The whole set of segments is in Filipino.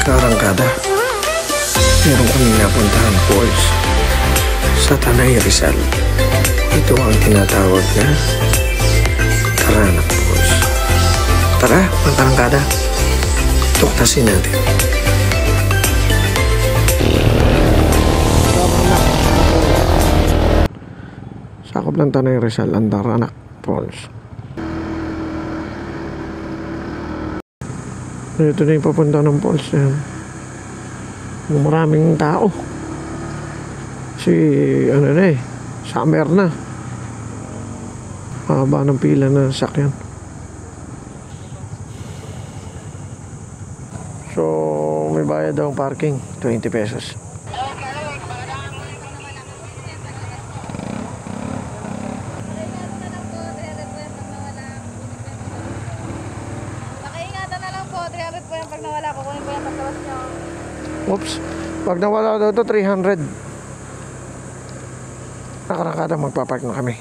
Karangkada, meron kaming napuntahan falls sa Tanay Rizal. Ito ang tinatawag na Karanak Falls. Tara, mga karangkada, tuktasin natin. Sakop ng Tanay Rizal ang Karanak Falls. Ito na yung papunta ng falls. Maraming tao. Ano na summer na. Mahaba ng pila na sakyan. So, may bayad daw ang parking. 20 pesos. Pag nawala, kukunin ko yung pagkawas nyo. Oops. Pag nawala daw ito, 300. Nakarangkada, magpapark na kami.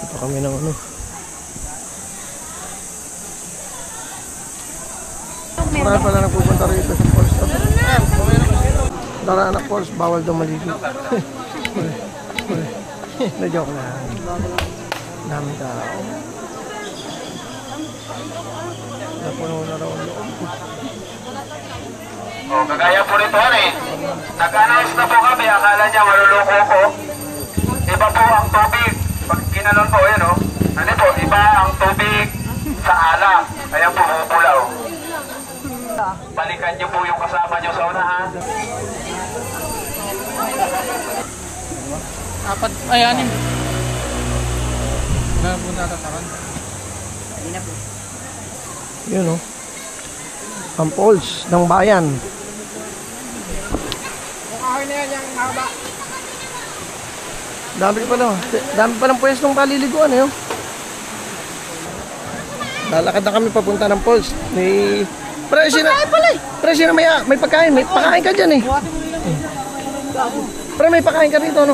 Ito kami ng ano. Marami pala nagpupunta rito sa falls. Karanak Falls, bawal daw maligo. Na-joke na. Dami tao. Napuno na raw ang loob. Kagaya po nito nag-announce na po kami, akala niya maluloko ko. Iba po ang tubig. Pag ginanon po, yun ano po, iba ang tubig sa alak. Kaya po bubulaw. Balikan niyo po yung kasama niyo sa unahan. Apat, ay anim. Meron po natatakan. Hindi na po. Yun ang falls ng bayan. Mukha na yan yung haba. Dami pa ng pwestong paliliguan Lalakad na kami papunta ng falls. Presyo na may pagkain. May pagkain ka dyan Pero may pagkain ka rito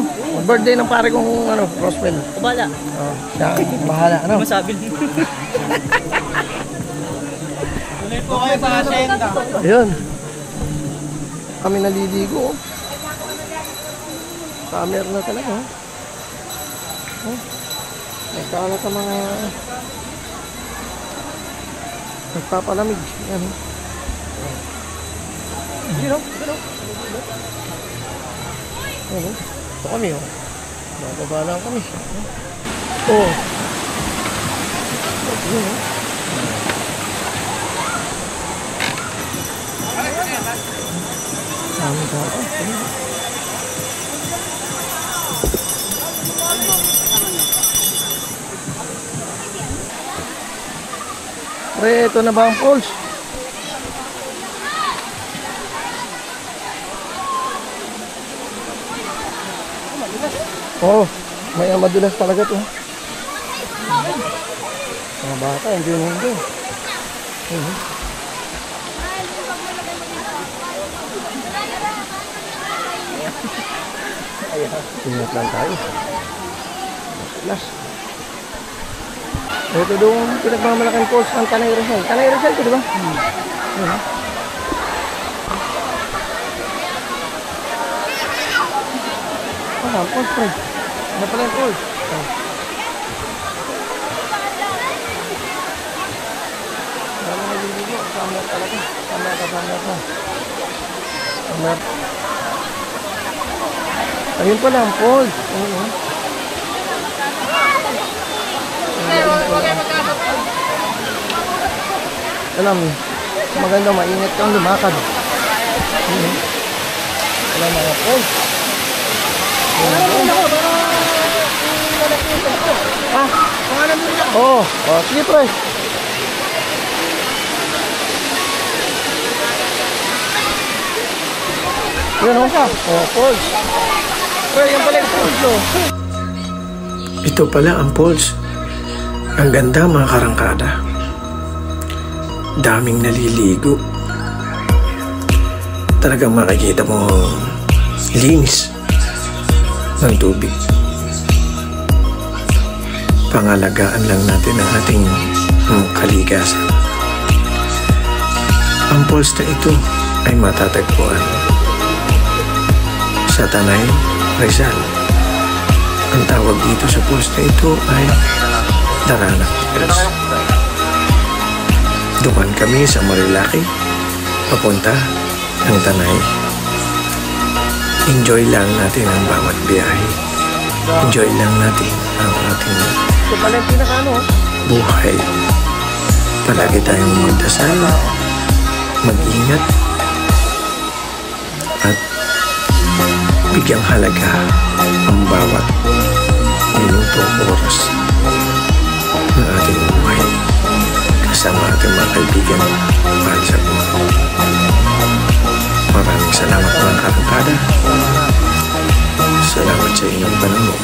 Birthday ng pare kong Roswell. Bahala. Bahala Masabi. Tuloy po kayo sa asyenda. Ayun. Kami naliligo Summer na talaga Nagkala sa mga nagpapalamig. Yan ito kami bababa lang kami. Dami tao. Pre, ito na ba ang falls? May madulas talaga to. Mga bata, hindi nung ito. Ingat lang tayo. Last. Ito doon pinagmamalaking falls ng Tanay Rizal. Tanay Rizal ito, di ba? Falls, pre. Ano pala yung falls? Dami naliligo. Summer talaga. Summer na. Ayun pala ang falls. Alam mo, maganda maingat kang lumakad. Wala mga falls. Sige pre. Yan falls. Pre, yan pala yung falls Ito pala ang falls. Ang ganda mga karangkada. daming naliligo. Talagang makikita mo ang linis ng tubig. Pangalagaan lang natin ang ating kalikasan. Ang falls na ito ay matatagpuan sa Tanay, Rizal. Ang tawag dito sa falls na ito ay Darana Falls. Duman kami sa Marilaki, papunta ng Tanay. Enjoy lang natin ang bawat biyahe. Enjoy lang natin ang ating buhay. Palagi tayong magdasal, mag-ingat, at bigyang halaga ang bawat minuto oras ng ating buhay kasama ating mga kaibigan mahal sa buhay. Maraming salamat mga karangkada. Salamat sa inyong panunod.